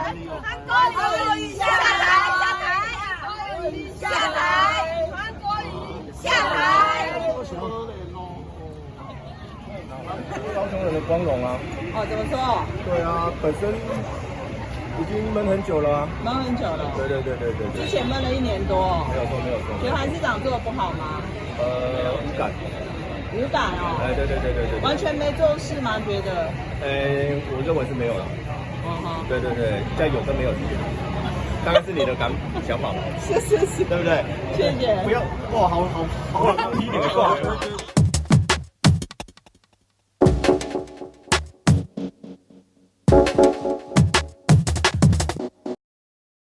韩国瑜下台，下台，韩国瑜下台。高雄人的光荣啊！哦，怎么说？对啊，本身已经闷很久了啊。闷很久了。对。之前闷了1年多。没有错。觉得韩市长做的不好吗？无感。无感哦。哎，对。完全没做事吗？觉得？我认为是没有了。对，在有跟没有之间，当然是你的想法嘛。是，对不对？谢谢。不要哇，好批评的话。